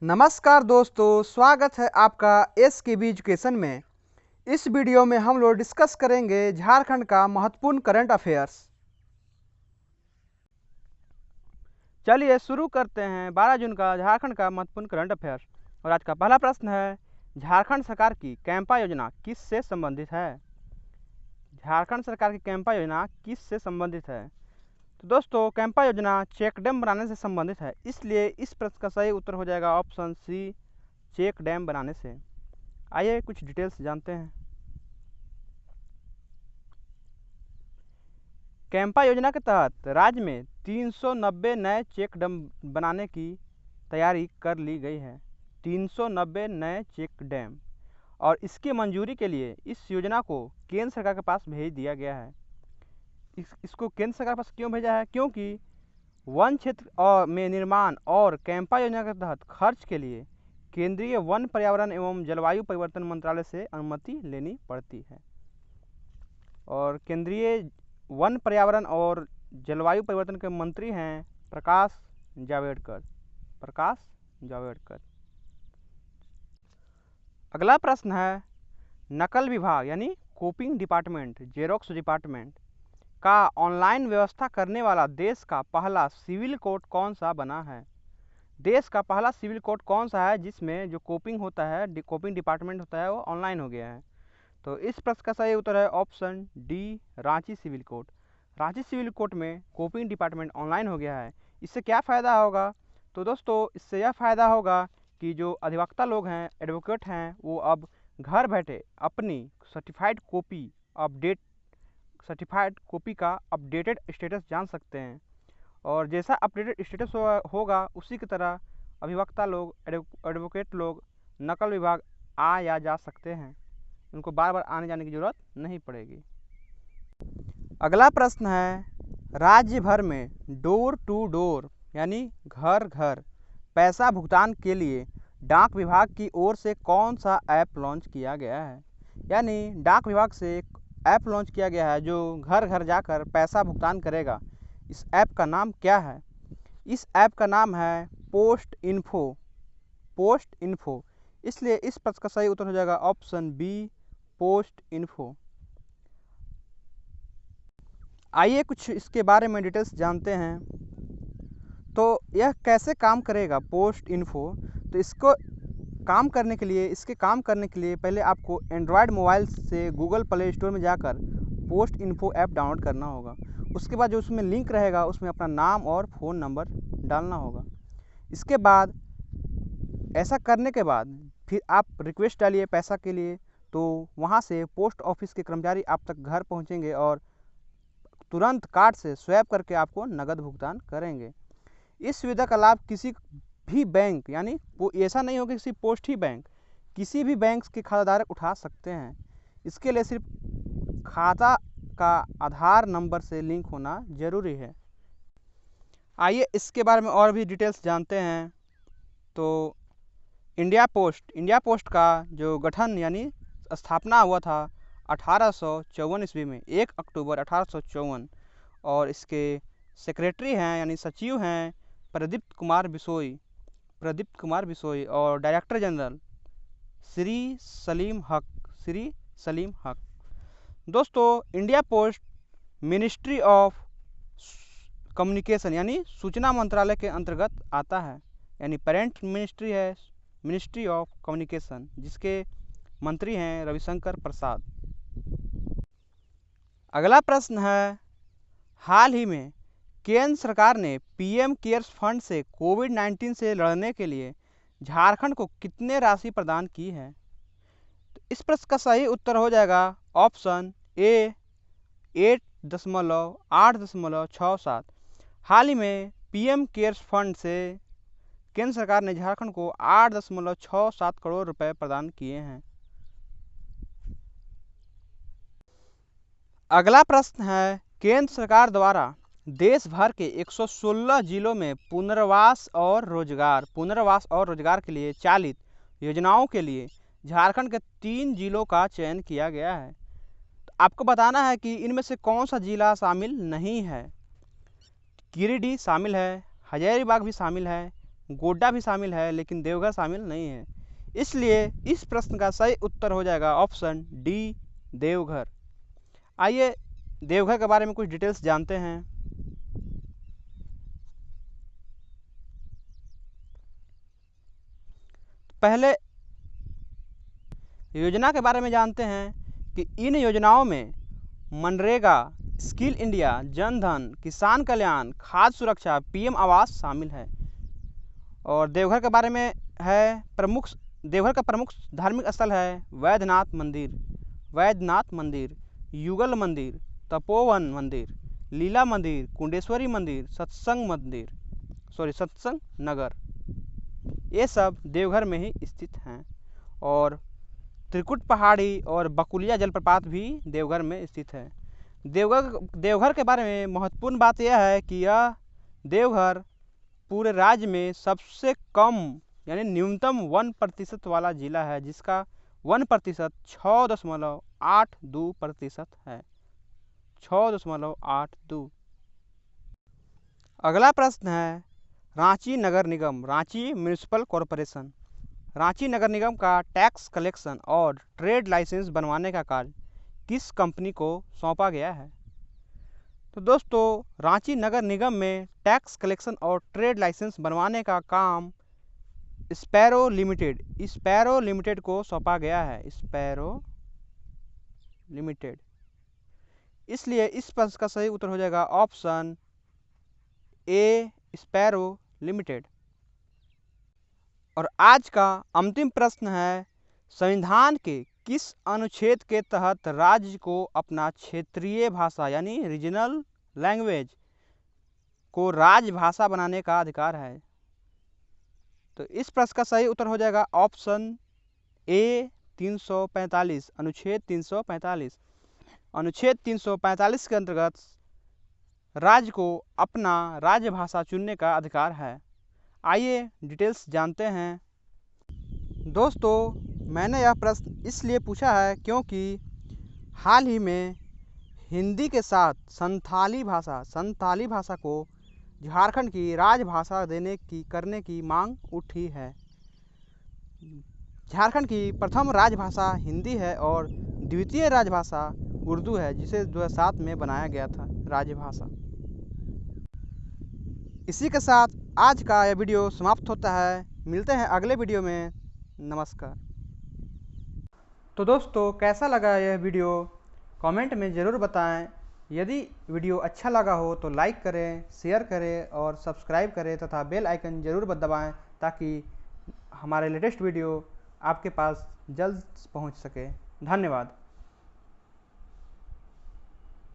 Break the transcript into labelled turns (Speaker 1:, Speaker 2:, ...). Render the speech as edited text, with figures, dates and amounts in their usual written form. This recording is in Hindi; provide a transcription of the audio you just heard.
Speaker 1: नमस्कार दोस्तों, स्वागत है आपका एसकेबी एजुकेशन में। इस वीडियो में हम लोग डिस्कस करेंगे झारखंड का महत्वपूर्ण करंट अफेयर्स। चलिए शुरू करते हैं 12 जून का झारखंड का महत्वपूर्ण करंट अफेयर्स। और आज का पहला प्रश्न है, झारखंड सरकार की कैंपा योजना किससे संबंधित है? झारखंड सरकार की कैंपा योजना किससे संबंधित है? तो दोस्तों, कैंपा योजना चेक डैम बनाने से संबंधित है, इसलिए इस प्रश्न का सही उत्तर हो जाएगा ऑप्शन सी, चेक डैम बनाने से। आइए कुछ डिटेल्स जानते हैं। कैंपा योजना के तहत राज्य में 390 नए चेक डैम बनाने की तैयारी कर ली गई है। 390 नए चेक डैम, और इसकी मंजूरी के लिए इस योजना को केंद्र सरकार के पास भेज दिया गया है। इसको केंद्र सरकार के पास क्यों भेजा है? क्योंकि वन क्षेत्र में निर्माण और कैंपा योजना के तहत खर्च के लिए केंद्रीय वन, पर्यावरण एवं जलवायु परिवर्तन मंत्रालय से अनुमति लेनी पड़ती है। और केंद्रीय वन, पर्यावरण और जलवायु परिवर्तन के मंत्री हैं प्रकाश जावड़ेकर। अगला प्रश्न है, नकल विभाग यानी कॉपिंग डिपार्टमेंट, जेरोक्स डिपार्टमेंट का ऑनलाइन व्यवस्था करने वाला देश का पहला सिविल कोड कौन सा बना है? देश का पहला सिविल कोड कौन सा है जिसमें जो कॉपिंग होता है, कॉपिंग डिपार्टमेंट होता है, वो ऑनलाइन हो गया है? तो इस प्रश्न का सही उत्तर है option D, Ranchi civil code. Ranchi civil code में कॉपिंग डिपार्टमेंट ऑनलाइन हो गया है। इससे क्या फ़ायदा होगा? तो दोस्तों, इससे यह फ़ायदा होगा कि जो अधिवक्ता लोग हैं, एडवोकेट हैं, वो अब घर बैठे अपनी सर्टिफाइड कॉपी का अपडेटेड स्टेटस जान सकते हैं। और जैसा अपडेटेड स्टेटस होगा उसी की तरह अभिवक्ता लोग, एडवोकेट लोग नकल विभाग आ या जा सकते हैं। उनको बार बार आने जाने की ज़रूरत नहीं पड़ेगी। अगला प्रश्न है, राज्य भर में डोर टू डोर यानी घर घर पैसा भुगतान के लिए डाक विभाग की ओर से कौन सा ऐप लॉन्च किया गया है? यानी डाक विभाग से एक ऐप लॉन्च किया गया है जो घर घर जाकर पैसा भुगतान करेगा। इस ऐप का नाम क्या है? इस ऐप का नाम है पोस्ट इन्फो। इसलिए इस प्रश्न का सही उत्तर हो जाएगा ऑप्शन बी, पोस्ट इन्फो। आइए कुछ इसके बारे में डिटेल्स जानते हैं। तो यह कैसे काम करेगा पोस्ट इन्फो? तो इसके काम करने के लिए पहले आपको एंड्रॉयड मोबाइल से गूगल प्ले स्टोर में जाकर पोस्ट इन्फो ऐप डाउनलोड करना होगा। उसके बाद जो उसमें लिंक रहेगा उसमें अपना नाम और फ़ोन नंबर डालना होगा। इसके बाद ऐसा करने के बाद फिर आप रिक्वेस्ट डालिए पैसा के लिए, तो वहाँ से पोस्ट ऑफिस के कर्मचारी आप तक घर पहुँचेंगे और तुरंत कार्ड से स्वैप करके आपको नगद भुगतान करेंगे। इस सुविधा का लाभ किसी भी बैंक, यानी वो ऐसा नहीं होगा किसी पोस्ट ही बैंक, किसी भी बैंक के खाताधारक उठा सकते हैं। इसके लिए सिर्फ खाता का आधार नंबर से लिंक होना जरूरी है। आइए इसके बारे में और भी डिटेल्स जानते हैं। तो इंडिया पोस्ट का जो गठन यानी स्थापना हुआ था 1854 ईस्वी में, 1 अक्टूबर 1854, और इसके सेक्रेटरी हैं यानी सचिव हैं प्रदीप्त कुमार बिशोई और डायरेक्टर जनरल श्री सलीम हक। दोस्तों, India post ministry of communication यानी सूचना मंत्रालय के अंतर्गत आता है, यानी पेरेंट मिनिस्ट्री है मिनिस्ट्री ऑफ कम्युनिकेशन, जिसके मंत्री हैं रविशंकर प्रसाद। अगला प्रश्न है, हाल ही में केंद्र सरकार ने पीएम केयर्स फंड से कोविड-19 से लड़ने के लिए झारखंड को कितने राशि प्रदान की है? तो इस प्रश्न का सही उत्तर हो जाएगा ऑप्शन ए, 8.67। हाल ही में पीएम केयर्स फंड से केंद्र सरकार ने झारखंड को 8.67 करोड़ रुपए प्रदान किए हैं। अगला प्रश्न है, केंद्र सरकार द्वारा देश भर के 116 जिलों में पुनर्वास और रोजगार के लिए चालित योजनाओं के लिए झारखंड के 3 जिलों का चयन किया गया है। तो आपको बताना है कि इनमें से कौन सा जिला शामिल नहीं है। गिरिडीह शामिल है, हजारीबाग भी शामिल है, गोड्डा भी शामिल है लेकिन देवघर शामिल नहीं है। इसलिए इस प्रश्न का सही उत्तर हो जाएगा ऑप्शन डी, देवघर। आइए देवघर के बारे में कुछ डिटेल्स जानते हैं। पहले योजना के बारे में जानते हैं कि इन योजनाओं में मनरेगा, स्किल इंडिया, जन धन, किसान कल्याण, खाद्य सुरक्षा, पीएम आवास शामिल है। और देवघर के बारे में है देवघर का प्रमुख धार्मिक स्थल है वैद्यनाथ मंदिर, युगल मंदिर, तपोवन मंदिर, लीला मंदिर, कुंडेश्वरी मंदिर, सत्संग नगर, ये सब देवघर में ही स्थित हैं। और त्रिकुट पहाड़ी और बकुलिया जलप्रपात भी देवघर में स्थित है। देवघर के बारे में महत्वपूर्ण बात यह है कि यह देवघर पूरे राज्य में सबसे कम यानी न्यूनतम 1% वाला जिला है, जिसका 1% 6.82% है। 6.82। अगला प्रश्न है रांची नगर निगम, रांची म्यूनिसिपल कॉरपोरेशन। रांची नगर निगम का टैक्स कलेक्शन और ट्रेड लाइसेंस बनवाने का कार्य किस कंपनी को सौंपा गया है? तो दोस्तों रांची नगर निगम में टैक्स कलेक्शन और ट्रेड लाइसेंस बनवाने का काम स्पैरो लिमिटेड को सौंपा गया है। Sparrow limited. इसलिए इस प्रश्न का सही उत्तर हो जाएगा ऑप्शन ए, स्पैरो लिमिटेड। और आज का अंतिम प्रश्न है संविधान के किस अनुच्छेद के तहत राज्य को अपना क्षेत्रीय भाषा यानी रीजनल लैंग्वेज को राजभाषा बनाने का अधिकार है? तो इस प्रश्न का सही उत्तर हो जाएगा ऑप्शन ए, 345, अनुच्छेद 345। अनुच्छेद 345 के अंतर्गत राज्य को अपना राजभाषा चुनने का अधिकार है। आइए डिटेल्स जानते हैं। दोस्तों मैंने यह प्रश्न इसलिए पूछा है क्योंकि हाल ही में हिंदी के साथ संथाली भाषा को झारखंड की राजभाषा करने की मांग उठी है। झारखंड की प्रथम राजभाषा हिंदी है और द्वितीय राजभाषा उर्दू है, जिसे 2007 में बनाया गया था राजभाषा। इसी के साथ आज का यह वीडियो समाप्त होता है। मिलते हैं अगले वीडियो में। नमस्कार। तो दोस्तों कैसा लगा यह वीडियो कमेंट में ज़रूर बताएं। यदि वीडियो अच्छा लगा हो तो लाइक करें, शेयर करें और सब्सक्राइब करें तथा बेल आइकन ज़रूर दबाएं ताकि हमारे लेटेस्ट वीडियो आपके पास जल्द पहुंच सके। धन्यवाद।